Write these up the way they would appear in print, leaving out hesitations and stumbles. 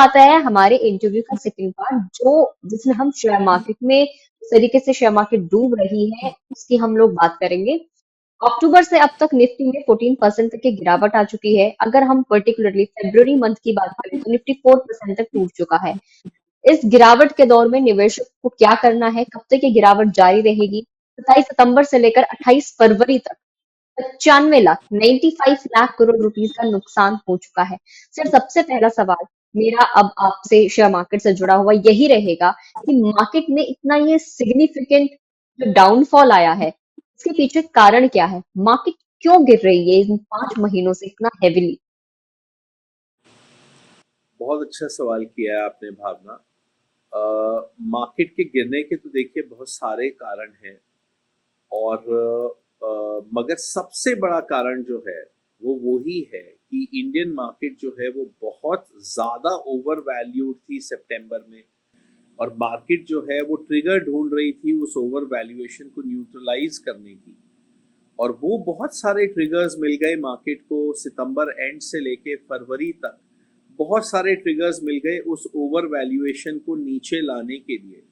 आता है हमारे इंटरव्यू का सेकंड पार्ट, जो जिसमें हम शेयर मार्केट में किस तरीके से शेयर मार्केट डूब रही है उसकी हम लोग बात करेंगे। अक्टूबर से अब तक निफ्टी में 14% तक की गिरावट आ चुकी है। अगर हम पर्टिकुलरली फरवरी मंथ की बात करें तो निफ्टी 4% तक टूट चुका है। इस गिरावट के दौर में निवेशक को क्या करना है, कब तक ये गिरावट जारी रहेगी? 27 सितंबर से लेकर 28 फरवरी तक 95 लाख 95 लाख करोड़ रुपीस का नुकसान हो चुका है। सर, सबसे पहला सवाल मेरा अब आपसे शेयर मार्केट से जुड़ा हुआ यही रहेगा कि मार्केट में इतना ये सिग्निफिकेंट जो डाउनफॉल आया है, इसके पीछे कारण क्या है? मार्केट क्यों गिर रही है इन 5 महीनों से इतना हेविली? बहुत अच्छा सवाल किया है आपने भावना। मार्केट के गिरने के तो देखिए बहुत सारे कारण हैं और मगर सबसे बड़ा कारण जो है वो वही है कि इंडियन मार्केट जो है वो बहुत ज़्यादा ओवर वैल्यूड थी सितंबर में। और मार्केट जो है वो ट्रिगर ढूंढ रही थी उस ओवर वैल्यूएशन को न्यूट्रलाइज करने की। और वो बहुत सारे ट्रिगर्स मिल गए मार्केट को सितंबर एंड से लेके फरवरी तक। बहुत सारे ट्रिगर्स मिल गए उस ओवर वैल्यूएशन को नीचे लाने के लिए।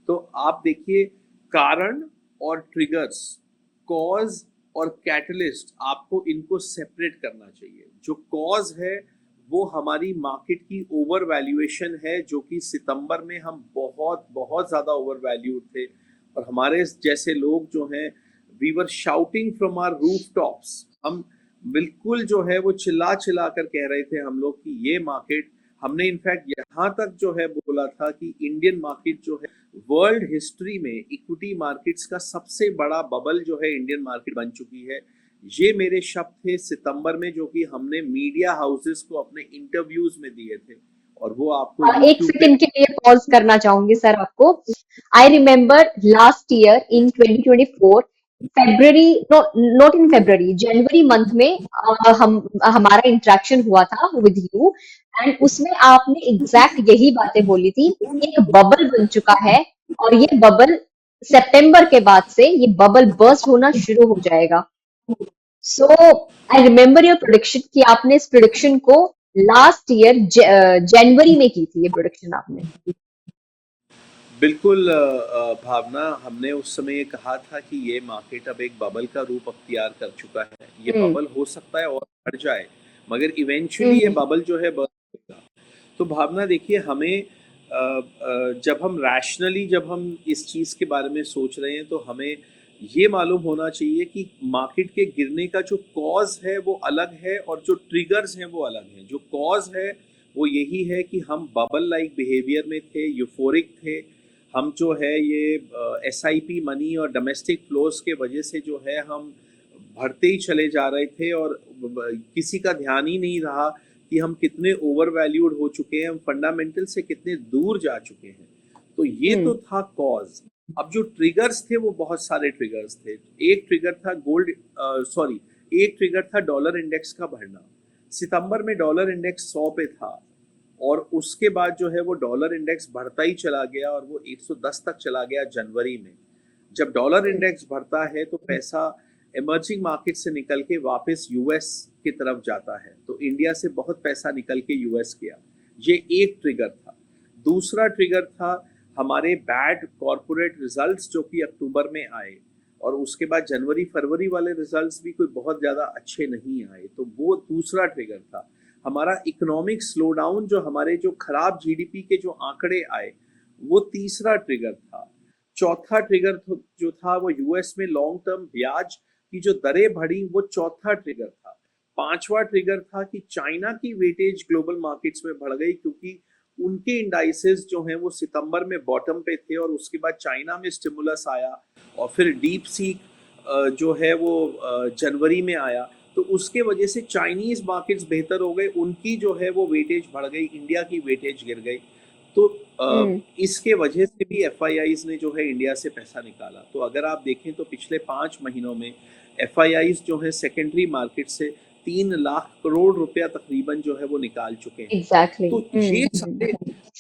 तो आप देखिए, कारण और ट्रिगर्स, कॉज और कैटलिस्ट, आपको इनको सेपरेट करना चाहिए। जो कॉज है वो हमारी मार्केट की ओवर वैल्यूएशन है, जो कि सितंबर में हम बहुत बहुत ज़्यादा ओवर वैल्यूड थे। और हमारे जैसे लोग जो हैं, we were shouting from our roof tops. हम बिल्कुल जो है वो चिल्ला चिल्ला कर कह रहे थे हम लोग कि ये मार्केट, हमने इनफैक्ट यहाँ तक जो है बोला था कि इंडियन मार्केट जो है वर्ल्ड हिस्ट्री में इक्विटी मार्केट्स का सबसे बड़ा बबल जो है इंडियन मार्केट बन चुकी है। ये मेरे शब्द थे सितंबर में, जो कि हमने मीडिया हाउसेस को अपने इंटरव्यूज में दिए थे। और वो आपको एक यूट्यूब पे सेकंड के लिए पॉज करना चाहूंगी सर आपको। I remember last year in 2024 February, no not in February, जनवरी मंथ में हम हमारा इंटरेक्शन हुआ था विद यू, एंड उसमें आपने एग्जैक्ट यही बातें बोली थी कि एक बबल बन चुका है और ये बबल सितंबर के बाद से ये बबल बर्स्ट होना शुरू हो जाएगा। सो आई रिमेम्बर योर प्रोडिक्शन कि आपने इस प्रोडिक्शन को लास्ट ईयर जनवरी में की थी, ये प्रोडिक्शन आपने। बिल्कुल भावना, हमने उस समय ये कहा था कि ये मार्केट अब एक बबल का रूप अख्तियार कर चुका है। ये हम्म बबल हो सकता है और बढ़ जाए, मगर इवेंचुअली ये हम्म बबल जो है बर्स्ट होगा। तो भावना देखिए, हमें जब हम रैशनली, जब हम इस चीज़ के बारे में सोच रहे हैं, तो हमें ये मालूम होना चाहिए कि मार्केट के गिरने का जो कॉज है वो अलग है और जो ट्रिगर्स हैं वो अलग हैं। जो कॉज है वो यही है कि हम बबल लाइक बिहेवियर में थे, यूफोरिक थे। हम जो है ये एसआईपी मनी और डोमेस्टिक फ्लोस के वजह से जो है हम बढ़ते ही चले जा रहे थे और किसी का ध्यान ही नहीं रहा कि हम कितने ओवर वैल्यूड हो चुके हैं, हम फंडामेंटल से कितने दूर जा चुके हैं। तो ये तो हम्म था कॉज। अब जो ट्रिगर्स थे वो बहुत सारे ट्रिगर्स थे। एक ट्रिगर था गोल्ड, सॉरी, एक ट्रिगर था डॉलर इंडेक्स का बढ़ना। सितंबर में डॉलर इंडेक्स 100 पे था और उसके बाद जो है वो डॉलर इंडेक्स बढ़ता ही चला गया और वो 110 तक चला गया जनवरी में। जब डॉलर हम्म इंडेक्स बढ़ता है तो पैसा इमर्जिंग मार्केट से निकल के वापस यूएस की तरफ जाता है। तो इंडिया से बहुत पैसा निकल के यूएस गया। ये एक ट्रिगर था। दूसरा ट्रिगर था हमारे बैड कॉरपोरेट रिजल्ट्स जो कि अक्टूबर में आए, और उसके बाद जनवरी फरवरी वाले रिजल्ट्स भी कोई बहुत ज़्यादा अच्छे नहीं आए। तो वो दूसरा ट्रिगर था। हमारा इकोनॉमिक स्लो डाउन, जो हमारे जो खराब जीडीपी के जो आंकड़े आए, वो तीसरा ट्रिगर था। चौथा ट्रिगर जो था वो यूएस में लॉन्ग टर्म ब्याज की जो दरें बढ़ी, वो चौथा ट्रिगर था। पांचवा ट्रिगर था कि चाइना की वेटेज ग्लोबल मार्केट्स में बढ़ गई, क्योंकि उनके इंडाइसेस जो हैं वो सितंबर में बॉटम पे थे और उसके बाद चाइना में स्टिमुलस आया और फिर डीप सीक जो है वो जनवरी में आया। तो उसके वजह से चाइनीज मार्केट्स बेहतर हो गए, उनकी जो है वो वेटेज बढ़ गई, इंडिया की वेटेज गिर गई। तो हम्म इसके वजह से भी एफआईआईज ने जो है इंडिया से पैसा निकाला। तो अगर आप देखें तो पिछले 5 महीनों में एफआईआईज जो है सेकेंडरी मार्केट से 3 लाख करोड़ रुपया तकरीबन जो है वो निकाल चुके हैं। एग्जैक्टली। तो ये सारे,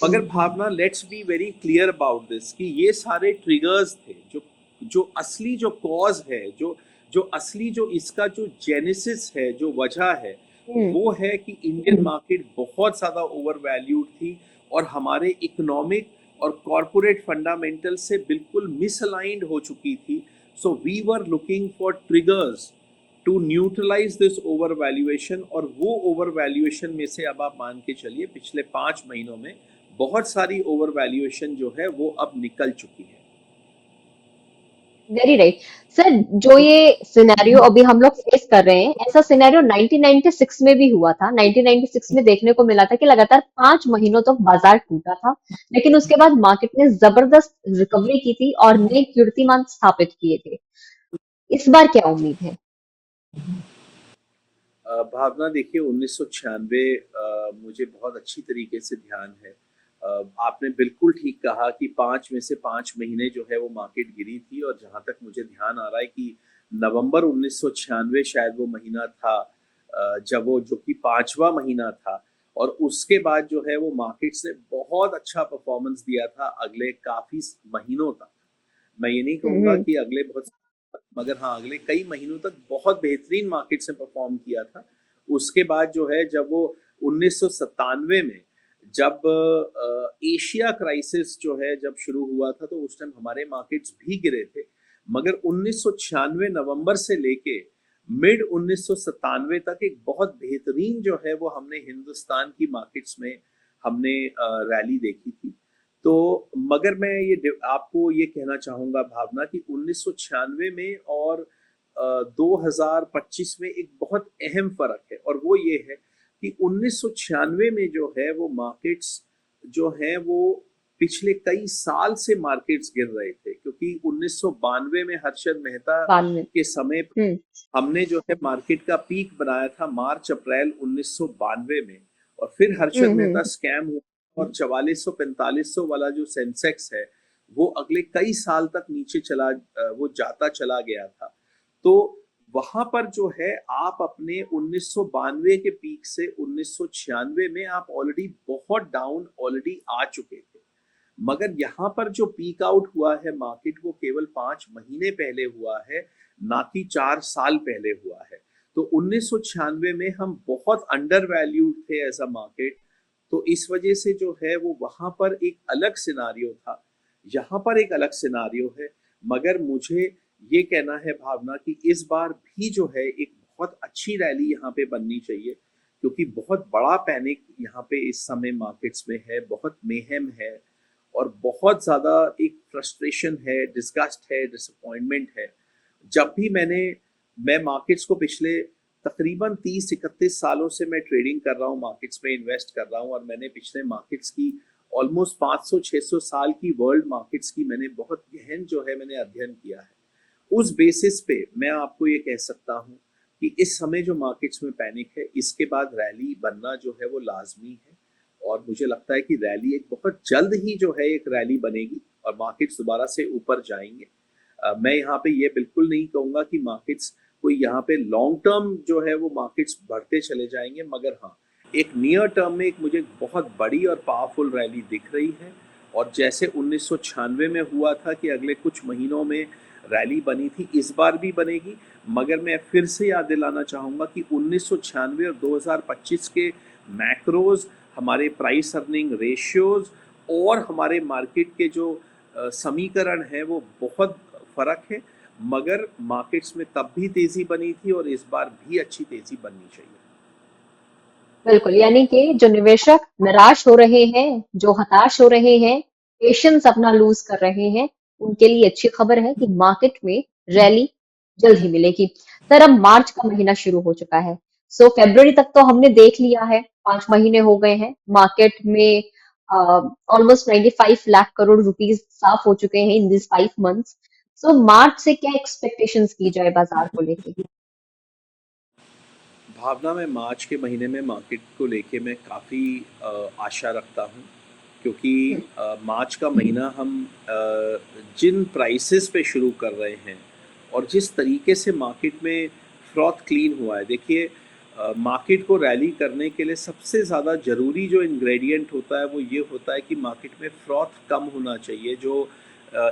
मगर Bhavna, let's be very clear about this कि ये सारे ट्रिगर्स थे। जो जो असली जो कॉज है, जो जो असली जो इसका जो जेनेसिस है, जो वजह है, हम्म। वो है कि इंडियन मार्केट बहुत ज़्यादा ओवर वैल्यूड थी और हमारे इकोनॉमिक और कॉरपोरेट फंडामेंटल से बिल्कुल मिसअलाइंड हो चुकी थी। So we were looking for triggers to neutralize this overvaluation, और वो ओवर वैल्यूएशन में से अब आप मान के चलिए पिछले 5 महीनों में बहुत सारी ओवर वैल्यूएशन जो है वो अब निकल चुकी है। Very right sir. जो ये सिनेरियो अभी हम लोग फेस कर रहे हैं, ऐसा सिनेरियो 1996 में भी हुआ था। 1996 में देखने को मिला था कि लगातार 5 महीनों तक बाजार टूटा था, लेकिन उसके बाद मार्केट ने जबरदस्त रिकवरी की थी और नए कीर्तिमान स्थापित किए थे। इस बार क्या उम्मीद है? भावना देखिए 1996 मुझे बहुत अच्छी तरीके से ध्यान है। आपने बिल्कुल ठीक कहा कि 5 में से 5 महीने जो है वो मार्केट गिरी थी, और जहाँ तक मुझे ध्यान आ रहा है कि नवंबर 1996 शायद वो महीना था, जब वो जो कि 5वां महीना था, और उसके बाद जो है वो मार्केट्स ने बहुत अच्छा परफॉर्मेंस दिया था अगले काफी महीनों तक। मैं ये नहीं कहूंगा हम्म। कि अगले बहुत, मगर हाँ अगले कई महीनों तक बहुत बेहतरीन मार्केट से परफॉर्म किया था। उसके बाद जो है जब वो 1997 में जब एशिया क्राइसिस जो है जब शुरू हुआ था, तो उस टाइम हमारे मार्केट्स भी गिरे थे। मगर 1996 नवंबर से लेके मिड 1997 तक एक बहुत बेहतरीन जो है वो हमने हिंदुस्तान की मार्केट्स में हमने रैली देखी थी। तो मगर मैं ये आपको ये कहना चाहूंगा भावना कि 1996 में और 2025 में एक बहुत अहम फर्क है, और वो ये है कि 1996 में जो है वो मार्केट्स जो है वो पिछले कई साल से मार्केट्स गिर रहे थे, क्योंकि 1992 में हर्षद मेहता बाद में। के समय हम्म। हमने जो है मार्केट का पीक बनाया था मार्च अप्रैल 1992 में, और फिर हर्षद मेहता हम्म। स्कैम हुआ और 4400 4500 वाला जो सेंसेक्स है वो अगले कई साल तक नीचे वो जाता चला गया था। तो वहां पर जो है आप अपने 1992 के पीक से 1996 में आप ऑलरेडी बहुत डाउन ऑलरेडी आ चुके थे। मगर यहाँ पर जो पीक आउट हुआ है मार्केट, वो केवल 5 महीने पहले हुआ है, ना कि 4 साल पहले हुआ है। तो 1996 में हम बहुत अंडर वैल्यूड थे एज अ मार्केट। तो इस वजह से जो है वो वहां पर एक अलग सिनारियो था, यहाँ पर एक अलग सिनारियो है। मगर मुझे ये कहना है भावना कि इस बार भी जो है एक बहुत अच्छी रैली यहाँ पे बननी चाहिए, क्योंकि बहुत बड़ा पैनिक यहाँ पे इस समय मार्केट्स में है, बहुत मेहम है, और बहुत ज़्यादा एक फ्रस्ट्रेशन है, डिस्गस्ट है, डिसअपॉइंटमेंट है। जब भी मैं मार्केट्स को पिछले तकरीबन 30 31 सालों से मैं ट्रेडिंग कर रहा हूँ, मार्केट्स में इन्वेस्ट कर रहा हूँ, और मैंने पिछले मार्केट्स की ऑलमोस्ट 500 600 साल की वर्ल्ड मार्केट्स की मैंने बहुत गहन जो है मैंने अध्ययन किया है। उस बेसिस पे मैं आपको ये कह सकता हूँ कि इस समय जो मार्केट्स में पैनिक है, इसके बाद रैली बनना जो है वो लाजमी है, और मुझे लगता है कि रैली एक बहुत जल्द ही जो है एक रैली बनेगी और मार्केट्स दोबारा से ऊपर जाएंगे। मैं यहाँ पे ये बिल्कुल नहीं कहूँगा कि मार्केट्स कोई यहाँ पे लॉन्ग टर्म जो है वो मार्केट्स बढ़ते चले जाएंगे, मगर हाँ एक नियर टर्म में एक मुझे बहुत बड़ी और पावरफुल रैली दिख रही है। और जैसे 1996 में हुआ था कि अगले कुछ महीनों में रैली बनी थी, इस बार भी बनेगी। मगर मैं फिर से याद दिलाना चाहूँगा कि 1996 और 2025 के मैक्रोज, हमारे प्राइस अर्निंग रेशियोज और हमारे मार्केट के जो समीकरण है वो बहुत फर्क है। मगर मार्केट्स में तब भी तेजी बनी थी और इस बार भी अच्छी तेजी बननी चाहिए। बिल्कुल, यानी कि जो निवेशक निराश हो रहे हैं, जो हताश हो रहे हैं, पेशेंस अपना लूज कर रहे हैं, उनके लिए अच्छी खबर है कि मार्केट में रैली जल्द ही मिलेगी। सर, अब मार्च का महीना शुरू हो चुका है। सो फरवरी तक तो हमने देख लिया है, 5 महीने हो गए हैं। मार्केट में ऑलमोस्ट 95 लाख करोड़ रुपीज साफ हो चुके हैं इन दिस 5 मंथ्स। सो मार्च से क्या एक्सपेक्टेशंस की जाए बाजार को लेके? भावना में मार्च के महीने में मार्केट को लेके मैं काफ़ी आशा रखता हूँ, क्योंकि मार्च का महीना हम जिन प्राइसेस पे शुरू कर रहे हैं और जिस तरीके से मार्केट में फ्रॉथ क्लीन हुआ है। देखिए मार्केट को रैली करने के लिए सबसे ज़्यादा ज़रूरी जो इंग्रेडिएंट होता है वो ये होता है कि मार्केट में फ्रॉथ कम होना चाहिए। जो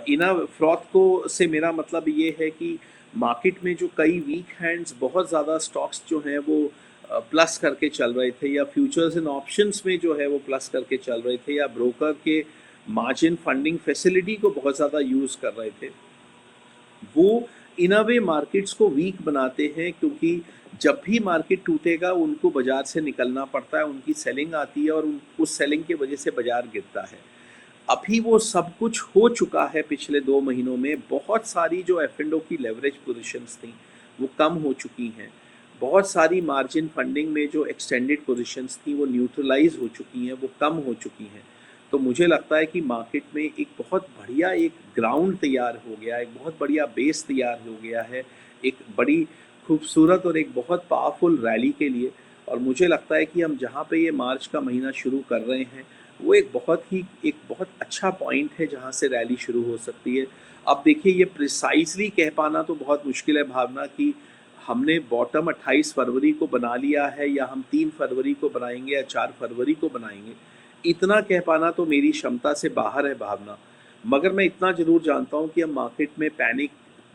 इना फ्रॉथ को से मेरा मतलब ये है कि मार्केट में जो कई वीक हैंड्स बहुत ज़्यादा स्टॉक्स जो हैं वो प्लस करके चल रहे थे, या फ्यूचर्स एंड ऑप्शंस में जो है वो प्लस करके चल रहे थे, या ब्रोकर के मार्जिन फंडिंग फैसिलिटी को बहुत ज़्यादा यूज़ कर रहे थे, वो इन अ वे मार्केट्स को वीक बनाते हैं, क्योंकि जब भी मार्केट टूटेगा उनको बाजार से निकलना पड़ता है, उनकी सेलिंग आती है और उस सेलिंग की वजह से बाजार गिरता है। अभी वो सब कुछ हो चुका है पिछले 2 महीनों में। बहुत सारी जो एफ एंड ओ की लेवरेज पोजिशंस थी वो कम हो चुकी हैं। बहुत सारी मार्जिन फंडिंग में जो एक्सटेंडेड पोजिशंस थी वो न्यूट्रलाइज हो चुकी हैं, वो कम हो चुकी हैं। तो मुझे लगता है कि मार्केट में एक बहुत बढ़िया एक ग्राउंड तैयार हो गया, एक बहुत बढ़िया बेस तैयार हो गया है, एक बड़ी खूबसूरत और एक बहुत पावरफुल रैली के लिए। और मुझे लगता है कि हम जहाँ पे ये मार्च का महीना शुरू कर रहे हैं वो एक बहुत अच्छा पॉइंट है जहाँ से रैली शुरू हो सकती है। अब देखिए, ये प्रिसाइजली कह पाना तो बहुत मुश्किल है भावना, कि हमने बॉटम 28 फरवरी को बना लिया है, या हम 3 फरवरी को बनाएंगे या 4 फरवरी को बनाएंगे, इतना कह पाना तो मेरी क्षमता से बाहर है भावना। मगर मैं इतना ज़रूर जानता हूँ कि हम मार्केट में पैनिक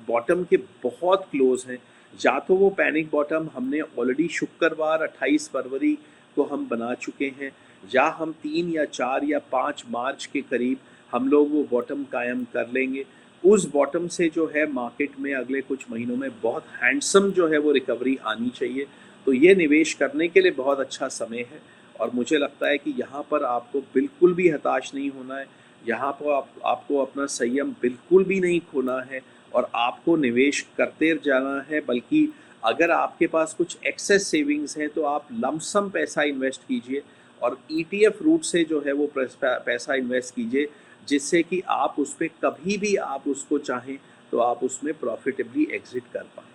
बॉटम के बहुत क्लोज हैं। या तो वो पैनिक बॉटम हमने ऑलरेडी शुक्रवार 28 फरवरी को हम बना चुके हैं, या हम 3 या 4 या 5 मार्च के करीब हम लोग वो बॉटम कायम कर लेंगे। उस बॉटम से जो है मार्केट में अगले कुछ महीनों में बहुत हैंडसम जो है वो रिकवरी आनी चाहिए। तो ये निवेश करने के लिए बहुत अच्छा समय है, और मुझे लगता है कि यहाँ पर आपको बिल्कुल भी हताश नहीं होना है। यहाँ पर आपको अपना संयम बिल्कुल भी नहीं खोना है, और आपको निवेश करते जाना है। बल्कि अगर आपके पास कुछ एक्सेस सेविंग्स हैं तो आप लमसम पैसा इन्वेस्ट कीजिए, और ईटीएफ रूट से जो है वो पैसा इन्वेस्ट कीजिए, जिससे कि आप उस पर कभी भी आप उसको चाहें तो आप उसमें प्रॉफिटेबली एग्जिट कर पाएँ।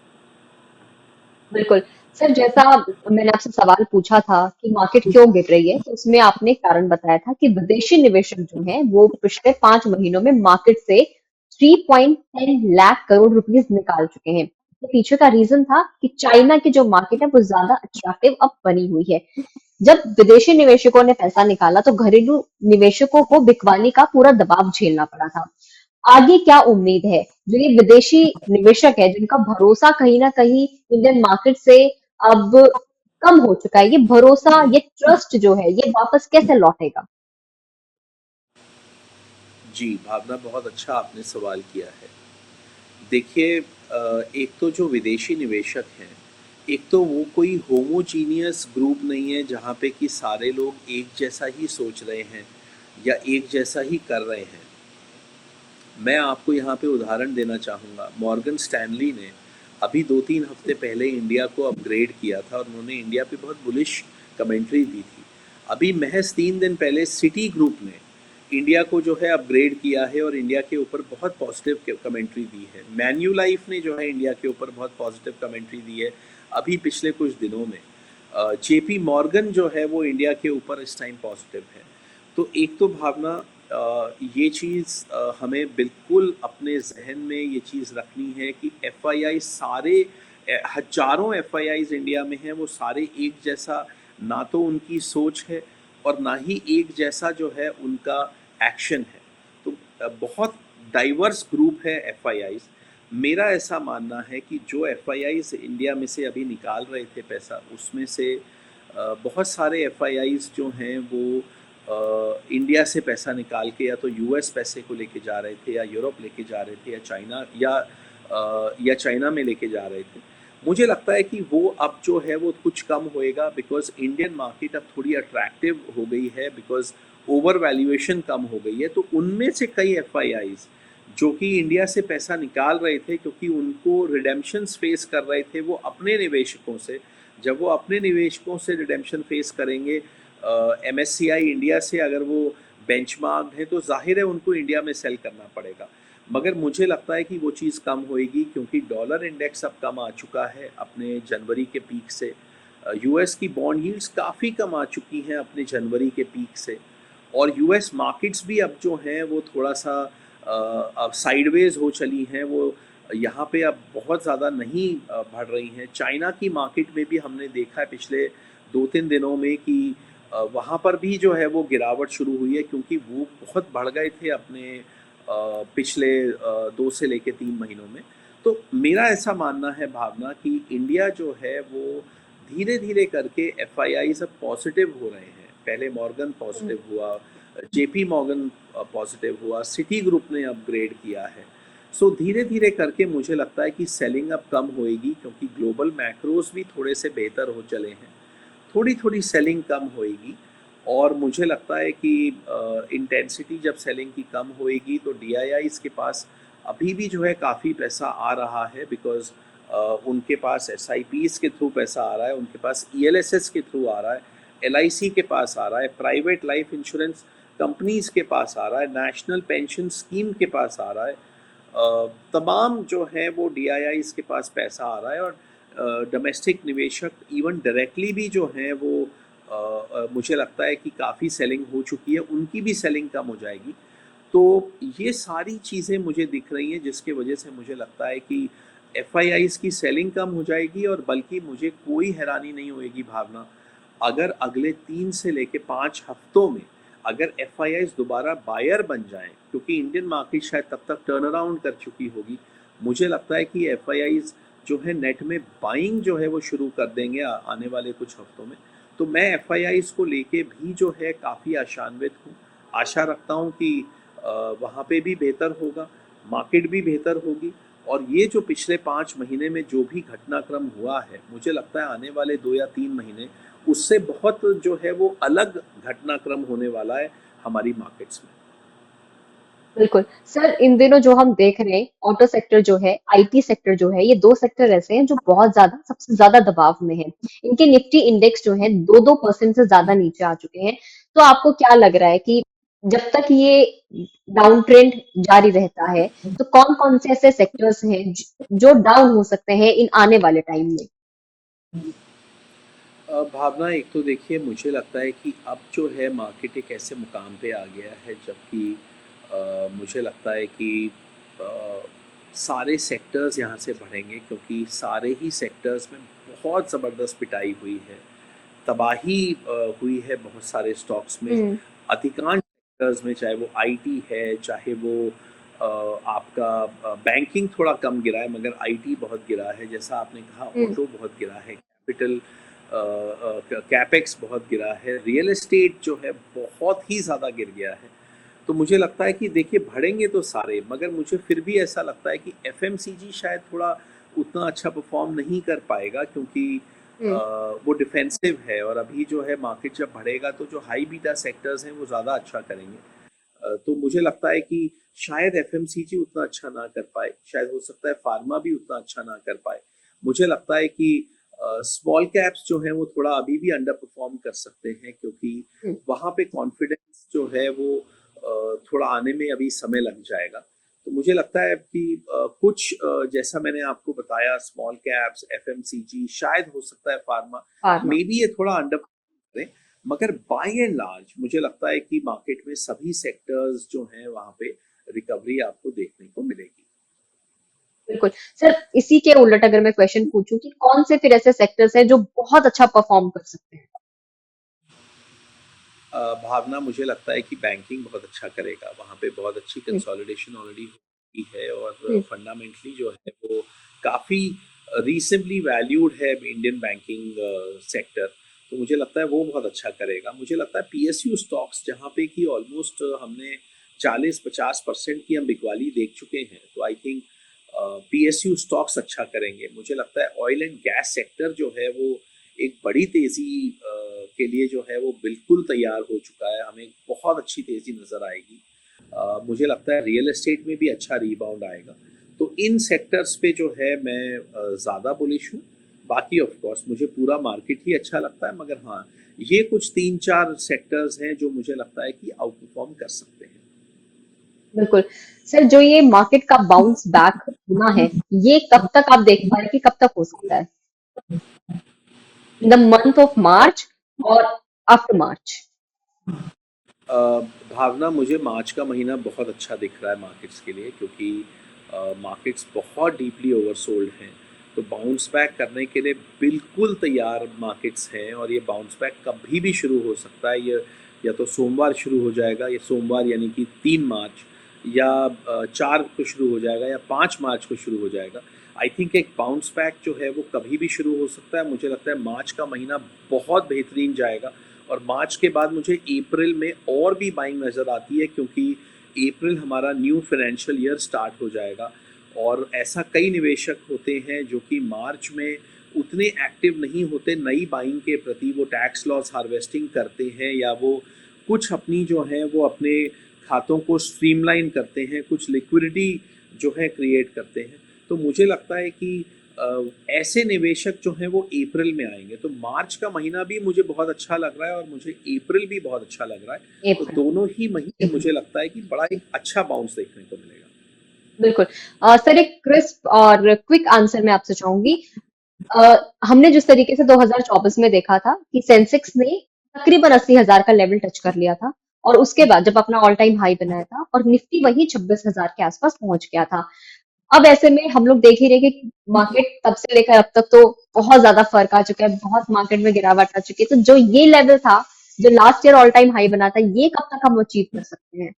बिल्कुल। सर, जैसा मैंने आपसे सवाल पूछा था कि मार्केट क्यों गिर रही है, तो उसमें आपने एक कारण बताया था कि विदेशी निवेशक जो हैं, वो पिछले 5 महीनों में मार्केट से 3.10 लाख करोड़ रुपीस निकाल चुके हैं। इसके पीछे का रीज़न था कि चाइना की जो मार्केट है, वो ज़्यादा अट्रैक्टिव अब बनी हुई है। जब विदेशी निवेशकों ने पैसा निकाला, तो घरेलू निवेशकों को बिकवाली का पूरा दबाव झेलना पड़ा था। आगे क्या उम्मीद है? जो ये विदेशी निवेशक है, जिनका भरोसा कहीं न कहीं इंडियन मार्केट से अब कम हो चुका है, ये भरोसा, ये ट्रस्ट जो है, ये वापस कैसे लौटेगा? जी, भावना, बहुत अच्छा आपने सवाल किया है। देखिए, एक तो जो विदेशी निवेशक हैं, एक तो वो कोई होमोजीनियस ग्रुप नहीं है जहाँ पे कि सारे लोग एक जैसा ही सोच रहे हैं या एक जैसा ही कर रहे हैं। मैं आपको यहाँ पे उदाहरण देना चाहूँगा। मॉर्गन स्टैनली ने अभी 2-3 हफ्ते पहले इंडिया को अपग्रेड किया था, और उन्होंने इंडिया पे बहुत बुलिश कमेंट्री दी थी। अभी महज 3 दिन पहले सिटी ग्रुप ने इंडिया को जो है अपग्रेड किया है, और इंडिया के ऊपर बहुत पॉजिटिव कमेंट्री दी है। मैन्यूलाइफ ने जो है इंडिया के ऊपर बहुत पॉजिटिव कमेंट्री दी है अभी पिछले कुछ दिनों में। जेपी मॉर्गन जो है वो इंडिया के ऊपर इस टाइम पॉजिटिव है। तो एक तो भावना, ये चीज़ हमें बिल्कुल अपने जहन में ये चीज़ रखनी है कि एफआईआई सारे, हजारों एफआईआईज इंडिया में हैं, वो सारे एक जैसा ना तो उनकी सोच है और ना ही एक जैसा जो है उनका एक्शन है। तो बहुत डाइवर्स ग्रुप है एफआईआईज। मेरा ऐसा मानना है कि जो एफआईआईज इंडिया में से अभी निकाल रहे थे पैसा, उसमें से बहुत सारे एफआईआईज जो हैं वो इंडिया से पैसा निकाल के या तो यूएस पैसे को लेके जा रहे थे, या यूरोप लेके जा रहे थे, या चाइना, या चाइना में लेके जा रहे थे। मुझे लगता है कि वो अब जो है वो कुछ कम होएगा, बिकॉज इंडियन मार्केट अब थोड़ी अट्रैक्टिव हो गई है, बिकॉज ओवर वैल्यूएशन कम हो गई है। तो उनमें से कई एफआईआईज जो कि इंडिया से पैसा निकाल रहे थे, क्योंकि उनको रिडेम्पशंस फेस कर रहे थे वो अपने निवेशकों से। जब वो अपने निवेशकों से रिडेम्पशन फेस करेंगे एमएससीआई इंडिया से, अगर वो बेंचमार्क है, तो जाहिर है उनको इंडिया में सेल करना पड़ेगा। मगर मुझे लगता है कि वो चीज़ कम होएगी, क्योंकि डॉलर इंडेक्स अब कम आ चुका है अपने जनवरी के पीक से। यूएस की बॉन्ड यील्ड्स काफ़ी कम आ चुकी हैं अपने जनवरी के पीक से। और यूएस मार्केट्स भी अब जो हैं वो थोड़ा सा अब साइडवेज हो चली हैं। वो यहाँ पे अब बहुत ज़्यादा नहीं बढ़ रही हैं। चाइना की मार्केट में भी हमने देखा है पिछले 2-3 दिनों में कि वहाँ पर भी जो है वो गिरावट शुरू हुई है, क्योंकि वो बहुत बढ़ गए थे अपने पिछले 2 से लेके 3 महीनों में। तो मेरा ऐसा मानना है भावना कि इंडिया जो है वो धीरे धीरे करके एफआईआई सब पॉजिटिव हो रहे हैं। पहले मॉर्गन हम्म, पॉजिटिव हुआ, जेपी मॉर्गन पॉजिटिव हुआ, सिटी ग्रुप ने अपग्रेड किया है। सो धीरे धीरे करके मुझे लगता है कि सेलिंग अब कम होएगी, क्योंकि ग्लोबल मैक्रोज भी थोड़े से बेहतर हो चले हैं। थोड़ी थोड़ी सेलिंग कम होएगी, और मुझे लगता है कि इंटेंसिटी जब सेलिंग की कम होएगी तो डीआईआईज के पास अभी भी जो है काफ़ी पैसा आ रहा है, बिकॉज उनके पास एसआईपीज के थ्रू पैसा आ रहा है, उनके पास ईएलएसएस के थ्रू आ रहा है, एलआईसी के पास आ रहा है, प्राइवेट लाइफ इंश्योरेंस कंपनीज के पास आ रहा है, नेशनल पेंशन स्कीम के पास आ रहा है। तमाम जो है वो डीआईआईज के पास पैसा आ रहा है, और डोमेस्टिक निवेशक इवन डायरेक्टली भी जो हैं वो मुझे लगता है कि काफ़ी सेलिंग हो चुकी है, उनकी भी सेलिंग कम हो जाएगी। तो ये सारी चीज़ें मुझे दिख रही हैं, जिसकी वजह से मुझे लगता है कि एफआईआईज की सेलिंग कम हो जाएगी, और बल्कि मुझे कोई हैरानी नहीं होएगी भावना, अगर अगले 3 से लेके 5 हफ्तों में अगर एफआईआईज दोबारा बायर बन जाएं, क्योंकि इंडियन मार्केट शायद तब तक टर्न अराउंड कर चुकी होगी। मुझे लगता है कि एफआईआईज जो है नेट में बाइंग जो है वो शुरू कर देंगे आने वाले कुछ हफ्तों में। तो मैं एफआईआईज को लेके भी जो है काफ़ी आशान्वित हूँ। आशा रखता हूँ कि वहाँ पे भी बेहतर होगा, मार्केट भी बेहतर होगी, और ये जो पिछले 5 महीने में जो भी घटनाक्रम हुआ है, मुझे लगता है आने वाले 2 या 3 महीने उससे बहुत जो है वो अलग घटनाक्रम होने वाला है हमारी मार्केट्स में। बिल्कुल सर, इन दिनों जो हम देख रहे हैं ऑटो सेक्टर जो है, आईटी सेक्टर जो है, ये दो सेक्टर ऐसे हैं जो बहुत ज्यादा सबसे ज्यादा दबाव में है। इनके निफ्टी इंडेक्स जो है 2-2% से ज्यादा नीचे आ चुके हैं। तो आपको क्या लग रहा है कि जब तक ये डाउन ट्रेंड जारी रहता है, तो कौन कौन से ऐसे सेक्टर्स हैं जो डाउन हो सकते हैं इन आने वाले टाइम में? भावना, एक तो देखिए मुझे लगता है कि अब जो है मार्केट एक ऐसे मुकाम पे आ गया है, जबकि मुझे लगता है कि अ, सारे सेक्टर्स यहाँ से बढ़ेंगे, क्योंकि सारे ही सेक्टर्स में बहुत ज़बरदस्त पिटाई हुई है, तबाही हुई है बहुत सारे स्टॉक्स में। हम्म। अधिकांश सेक्टर्स में, चाहे वो आईटी है, चाहे वो आपका बैंकिंग थोड़ा कम गिरा है, मगर आईटी बहुत गिरा है, जैसा आपने कहा हम्म। ऑटो बहुत गिरा है, कैपिटल कैपेक्स बहुत गिरा है, रियल एस्टेट जो है बहुत ही ज़्यादा गिर गया है। तो मुझे लगता है कि देखिए बढ़ेंगे तो सारे, मगर मुझे फिर भी ऐसा लगता है कि एफएमसीजी शायद थोड़ा उतना अच्छा परफॉर्म नहीं कर पाएगा, क्योंकि हम्म। वो डिफेंसिव है, और अभी जो है मार्केट जब बढ़ेगा तो जो हाई बीटा सेक्टर्स हैं वो ज़्यादा अच्छा करेंगे। तो मुझे लगता है कि शायद एफएमसीजी उतना अच्छा ना कर पाए, शायद हो सकता है फार्मा भी उतना अच्छा ना कर पाए। मुझे लगता है कि स्मॉल कैप्स जो हैं वो थोड़ा अभी भी अंडर परफॉर्म कर सकते हैं, क्योंकि हम्म। वहाँ पे कॉन्फिडेंस जो है वो थोड़ा आने में अभी समय लग जाएगा। तो मुझे लगता है कि कुछ जैसा मैंने आपको बताया, स्मॉल कैप्स, एफएमसीजी, शायद हो सकता है फार्मा, फार्मा। मे बी ये थोड़ा अंडर करें, मगर बाय एंड लार्ज मुझे लगता है कि मार्केट में सभी सेक्टर्स जो हैं वहां पे रिकवरी आपको देखने को मिलेगी। बिल्कुल। सर, इसी के उलट अगर मैं क्वेश्चन पूछूं कि कौन से फिर ऐसे सेक्टर्स हैं जो बहुत अच्छा परफॉर्म कर सकते हैं? भावना, मुझे लगता है कि बैंकिंग बहुत अच्छा करेगा, वहाँ पे बहुत अच्छी हम्म। कंसोलिडेशन ऑलरेडी हुई है, और हम्म। फंडामेंटली जो है वो काफ़ी रीजनबली वैल्यूड है इंडियन बैंकिंग सेक्टर। तो मुझे लगता है वो बहुत अच्छा करेगा। मुझे लगता है पीएसयू स्टॉक्स, जहाँ पे कि ऑलमोस्ट हमने 40-50% की हम बिकवाली देख चुके हैं, तो आई थिंक पीएसयू स्टॉक्स अच्छा करेंगे। मुझे लगता है ऑयल एंड गैस सेक्टर जो है वो एक बड़ी तेजी के लिए जो है वो बिल्कुल तैयार हो चुका है, हमें बहुत अच्छी तेजी नजर आएगी। मुझे लगता है रियल एस्टेट में भी अच्छा रीबाउंड आएगा। तो इन सेक्टर्स पे जो है मैं ज़्यादा बुलिश हूँ। बाकी ऑफ कोर्स मुझे पूरा मार्केट ही अच्छा लगता है, मगर हाँ, ये कुछ 3-4 सेक्टर्स हैं जो मुझे लगता है कि आउट परफॉर्म कर सकते हैं। बिल्कुल। सर, जो ये मार्केट का बाउंस बैक होना है, ये कब तक आप देख पा रहे हैं कि कब तक हो सकता है? In the month of March और आफ्टर मार्च? अ, भावना, मुझे मार्च का महीना बहुत अच्छा दिख रहा है मार्केट्स के लिए, क्योंकि मार्केट्स बहुत डीपली ओवरसोल्ड हैं। तो बाउंस बैक करने के लिए बिल्कुल तैयार मार्केट्स हैं, और ये बाउंस बैक कभी भी शुरू हो सकता है। ये या तो सोमवार शुरू हो जाएगा, या सोमवार यानी कि 3 मार्च, या 4 को शुरू हो जाएगा या 5 मार्च को शुरू हो जाएगा। आई थिंक एक बाउंस बैक जो है वो कभी भी शुरू हो सकता है। मुझे लगता है मार्च का महीना बहुत बेहतरीन जाएगा और मार्च के बाद मुझे अप्रैल में और भी बाइंग नज़र आती है, क्योंकि अप्रैल हमारा न्यू फाइनेंशियल ईयर स्टार्ट हो जाएगा और ऐसा कई निवेशक होते हैं जो कि मार्च में उतने एक्टिव नहीं होते नई बाइंग के प्रति। वो टैक्स लॉस हार्वेस्टिंग करते हैं या वो कुछ अपनी जो है वो अपने खातों को स्ट्रीमलाइन करते हैं, कुछ लिक्विडिटी जो है क्रिएट करते हैं। तो मुझे लगता है कि ऐसे निवेशक जो हैं वो अप्रैल में आएंगे। तो मार्च का महीना भी मुझे बहुत अच्छा लग रहा है और मुझे अप्रैल भी बहुत अच्छा लग रहा है। तो अप्रैल। दोनों ही जी, महीने मुझे लगता है कि बड़ा एक अच्छा बाउंस देखने को मिलेगा। बिल्कुल। सर, एक क्रिस्प और क्विक आंसर मैं आपसे चाहूंगी। अ, हमने जिस तरीके से 2024 में देखा था कि सेंसेक्स ने तकरीबन 80,000 का लेवल टच कर लिया था और उसके बाद जब अपना ऑल टाइम हाई बनाया था और निफ्टी वही 26,000 के आसपास पहुंच गया था। अब ऐसे में हम लोग देख ही रहे हैं कि मार्केट तब से लेकर अब तक तो बहुत ज्यादा फर्क आ चुका है, बहुत मार्केट में गिरावट आ चुकी है। तो जो ये लेवल था, जो last year all time high बना था, ये कब तक हम अचीव कर सकते हैं?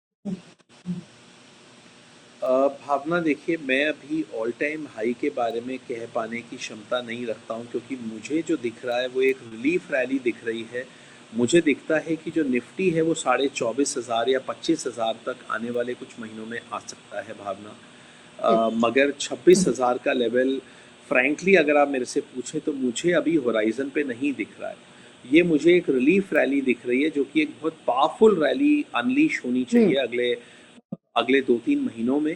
भावना देखिए, मैं अभी ऑल टाइम हाई के बारे में कह पाने की क्षमता नहीं रखता हूँ, क्योंकि मुझे जो दिख रहा है वो एक रिलीफ रैली दिख रही है। मुझे दिखता है कि जो निफ्टी है वो 24,500 या 25,000 तक आने वाले कुछ महीनों में आ सकता है भावना। मगर 26,000 का लेवल फ्रैंकली अगर आप मेरे से पूछें तो मुझे अभी होराइजन पे नहीं दिख रहा है। ये मुझे एक रिलीफ रैली दिख रही है जो कि एक बहुत पावरफुल रैली अनलीश होनी हम्म। चाहिए अगले अगले 2-3 महीनों में।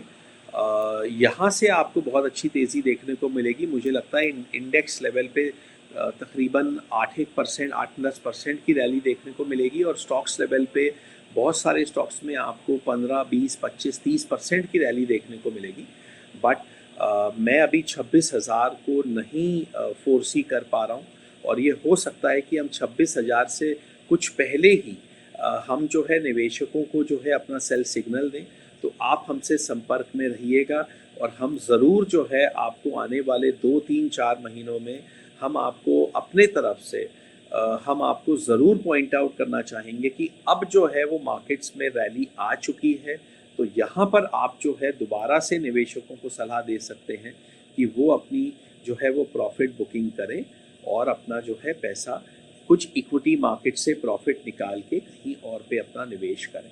यहाँ से आपको बहुत अच्छी तेज़ी देखने को मिलेगी। मुझे लगता है इंडेक्स लेवल पे तकरीबन 8-1%, 8-10% की रैली देखने को मिलेगी और स्टॉक्स लेवल पे बहुत सारे स्टॉक्स में आपको 15, 20, 25, 30% की रैली देखने को मिलेगी। बट मैं अभी 26,000 को नहीं फोर्सी कर पा रहा हूँ और ये हो सकता है कि हम 26,000 से कुछ पहले ही हम जो है निवेशकों को जो है अपना सेल सिग्नल दें। तो आप हमसे संपर्क में रहिएगा और हम ज़रूर जो है आपको आने वाले 2-3-4 महीनों में हम आपको अपने तरफ से हम आपको ज़रूर पॉइंट आउट करना चाहेंगे कि अब जो है वो मार्केट्स में रैली आ चुकी है। तो यहाँ पर आप जो है दोबारा से निवेशकों को सलाह दे सकते हैं कि वो अपनी जो है वो प्रॉफिट बुकिंग करें और अपना जो है पैसा कुछ इक्विटी मार्केट से प्रॉफिट निकाल के कहीं और पे अपना निवेश करें।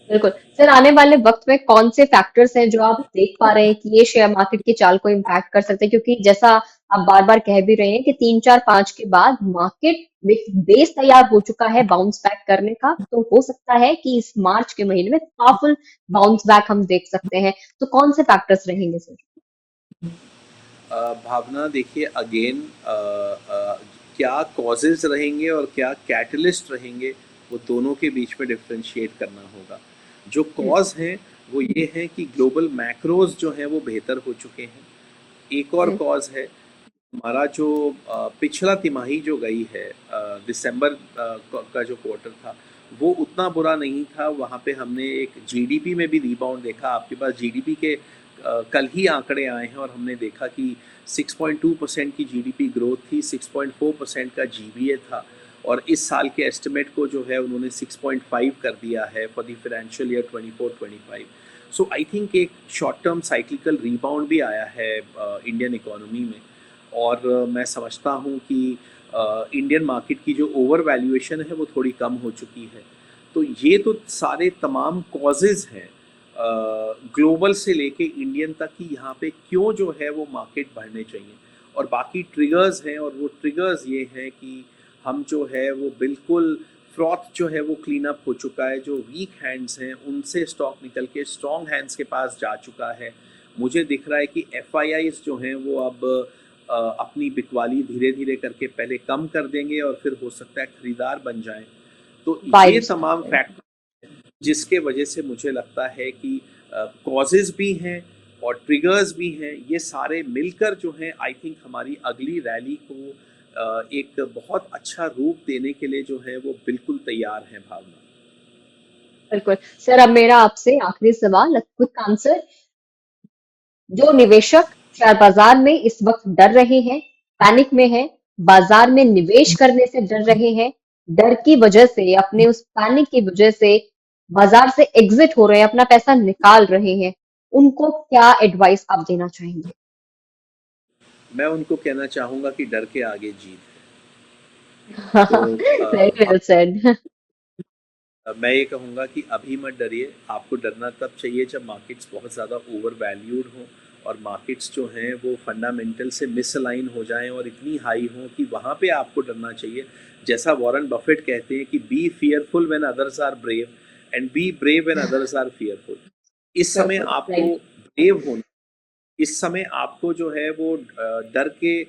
बिल्कुल। सर, आने वाले वक्त में कौन से फैक्टर्स हैं जो आप देख पा रहे हैं कि ये शेयर मार्केट की चाल को इम्पैक्ट कर सकते हैं? क्योंकि जैसा आप बार बार कह भी रहे हैं कि 3 4 5 के बाद मार्केट विथ बेस तैयार हो चुका है बाउंस बैक करने का, तो हो सकता है कि इस मार्च के महीने में पावरफुल बाउंस बैक हम देख सकते हैं। तो कौन से फैक्टर्स रहेंगे सर? भावना देखिए, अगेन क्या कॉजेज रहेंगे और क्या कैटलिस्ट रहेंगे, वो दोनों के बीच में डिफरेंशिएट करना होगा। जो हम्म। कॉज हैं वो ये हैं कि ग्लोबल मैक्रोज जो हैं वो बेहतर हो चुके हैं। एक और हम्म। कॉज है हमारा जो पिछला तिमाही जो गई है, दिसंबर का जो क्वार्टर था वो उतना बुरा नहीं था। वहाँ पे हमने एक जीडीपी में भी रीबाउंड देखा। आपके पास जीडीपी के कल ही आंकड़े आए हैं और हमने देखा कि 6.2% की जीडीपी ग्रोथ थी, 6.4% का जीवीए था और इस साल के एस्टिमेट को जो है उन्होंने 6.5 कर दिया है for the financial year 24-25। So I think एक शॉर्ट टर्म साइक्लिकल रीबाउंड भी आया है इंडियन इकोनॉमी में और मैं समझता हूँ कि इंडियन मार्केट की जो ओवर वैल्यूएशन है वो थोड़ी कम हो चुकी है। तो ये तो सारे तमाम कॉजेज़ हैं ग्लोबल से लेके इंडियन तक कि यहाँ पे क्यों जो है वो मार्केट बढ़ने चाहिए। और बाकी ट्रिगर्स हैं और वो ट्रिगर्स ये हैं कि हम जो है वो बिल्कुल फ्रॉथ जो है वो क्लीन अप हो चुका है। जो वीक हैंड्स हैं उनसे स्टॉक निकल के स्ट्रॉन्ग हैंड्स के पास जा चुका है। मुझे दिख रहा है कि एफआईआईज जो हैं वो अब अपनी बिकवाली धीरे धीरे करके पहले कम कर देंगे और फिर हो सकता है खरीदार बन जाएं। तो ये बाइज। तमाम फैक्टर जिसके वजह से मुझे लगता है कि कॉजेज भी हैं और ट्रिगर्स भी हैं, ये सारे मिलकर जो हैं आई थिंक हमारी अगली रैली को एक बहुत अच्छा रूप देने के लिए जो है वो बिल्कुल तैयार हैं भावना। बिल्कुल। सर, अब मेरा आपसे आखिरी सवाल, क्विक आंसर। जो निवेशक शेयर बाजार में इस वक्त डर रहे हैं, पैनिक में हैं, बाजार में निवेश करने से डर रहे हैं, डर की वजह से, अपने उस पैनिक की वजह से बाजार से एग्जिट हो रहे हैं, अपना पैसा निकाल रहे हैं, उनको क्या एडवाइस आप देना चाहेंगे? मैं उनको कहना चाहूँगा कि डर के आगे जीत है। तो वेरी वेल सेड। मैं ये कहूँगा कि अभी मत डरिए, आपको डरना तब चाहिए जब मार्केट्स बहुत ज़्यादा ओवर वैल्यूड हों और मार्केट्स जो हैं वो फंडामेंटल से मिसअलाइन हो जाएं और इतनी हाई हों कि वहाँ पे आपको डरना चाहिए। जैसा वॉरेन बफेट कहते हैं कि be fearful when others are brave and be brave when others are fearful. इस समय आपको राइट। ब्रेव होना, इस समय आपको जो है वो डर के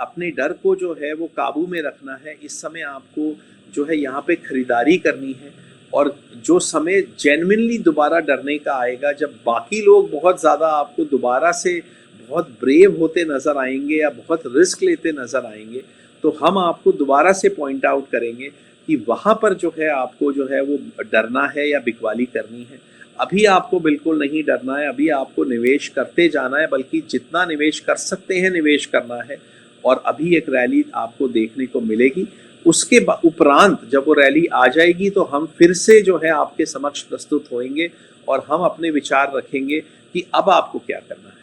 अपने डर को जो है वो काबू में रखना है। इस समय आपको जो है यहाँ पे खरीदारी करनी है और जो समय जेन्युइनली दोबारा डरने का आएगा, जब बाकी लोग बहुत ज़्यादा आपको दोबारा से बहुत ब्रेव होते नज़र आएंगे या बहुत रिस्क लेते नज़र आएंगे, तो हम आपको दोबारा से पॉइंट आउट करेंगे कि वहाँ पर जो है आपको जो है वो डरना है या बिकवाली करनी है। अभी आपको बिल्कुल नहीं डरना है, अभी आपको निवेश करते जाना है, बल्कि जितना निवेश कर सकते हैं निवेश करना है। और अभी एक रैली आपको देखने को मिलेगी, उसके उपरांत जब वो रैली आ जाएगी तो हम फिर से जो है आपके समक्ष प्रस्तुत होंगे और हम अपने विचार रखेंगे कि अब आपको क्या करना है।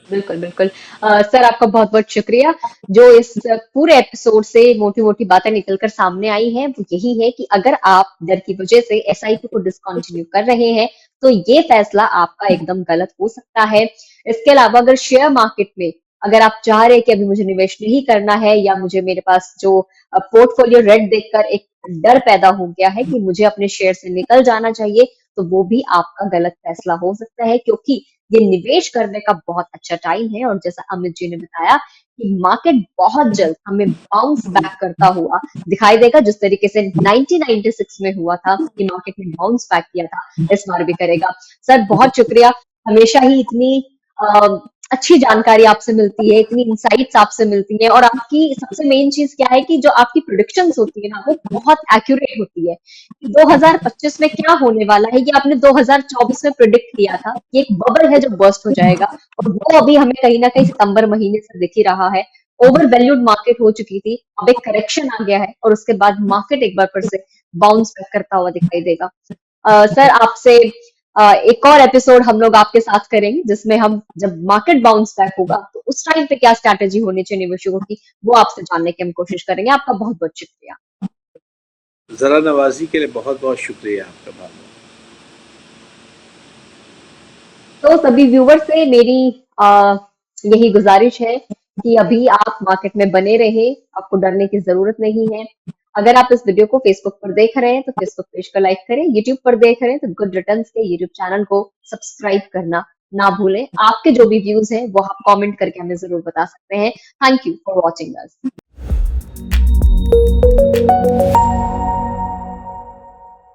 बिल्कुल, बिल्कुल। सर आपका बहुत-बहुत शुक्रिया। जो इस पूरे एपिसोड से मोटी-मोटी बातें निकल कर सामने आई हैं, वो यही है कि अगर आप डर की वजह से एसआईपी को डिसकंटिन्यू कर रहे हैं, तो ये फैसला आपका एकदम गलत हो सकता है। इसके अलावा अगर शेयर मार्केट में अगर आप चाह रहे हैं कि अभी मुझे निवेश नहीं करना है या मुझे मेरे पास जो पोर्टफोलियो रेड देखकर एक डर पैदा हो गया है कि मुझे अपने शेयर से निकल जाना चाहिए, तो वो भी आपका गलत फैसला हो सकता है क्योंकि ये निवेश करने का बहुत अच्छा टाइम है और जैसा अमित जी ने बताया कि मार्केट बहुत जल्द हमें बाउंस बैक करता हुआ दिखाई देगा जिस तरीके से 1996 में हुआ था कि मार्केट ने बाउंस बैक किया था, इस बार भी करेगा। सर बहुत शुक्रिया, हमेशा ही इतनी अ, अच्छी जानकारी आपसे मिलती है, इतनी इंसाइट्स आपसे मिलती हैं और आपकी सबसे मेन चीज क्या है कि जो आपकी प्रोडिक्शंस होती है ना वो बहुत एक्यूरेट होती है। 2025 में क्या होने वाला है ये आपने 2024 में प्रिडिक्ट किया था कि एक बबल है जो बर्स्ट हो जाएगा और वो अभी हमें कहीं ना कहीं सितंबर महीने से दिख ही रहा है। ओवर वैल्यूड मार्केट हो चुकी थी, अब एक करेक्शन आ गया है और उसके बाद मार्केट एक बार फिर से बाउंस बैक करता हुआ दिखाई देगा। सर आपसे एक और एपिसोड हम लोग आपके साथ करेंगे जिसमें हम जब मार्केट बाउंस बैक होगा तो उस टाइम पे क्या स्ट्रैटेजी होनी चाहिए निवेशकों की वो आपसे जानने की हम कोशिश करेंगे। आपका बहुत बहुत शुक्रिया। ज़रा नवाजी के लिए बहुत बहुत शुक्रिया आपका भावना। तो सभी व्यूवर से मेरी यही गुजारिश है कि अभी आप मार्केट में बने रहें, आपको डरने की जरूरत नहीं है। अगर आप इस वीडियो को फेसबुक पर देख रहे हैं तो फेसबुक पेज को लाइक करें, यूट्यूब पर देख रहे हैं तो गुड रिटर्न्स के यूट्यूब चैनल को सब्सक्राइब करना ना भूलें। आपके जो भी व्यूज हैं वो आप कमेंट करके हमें जरूर बता सकते हैं। Thank you for watching us.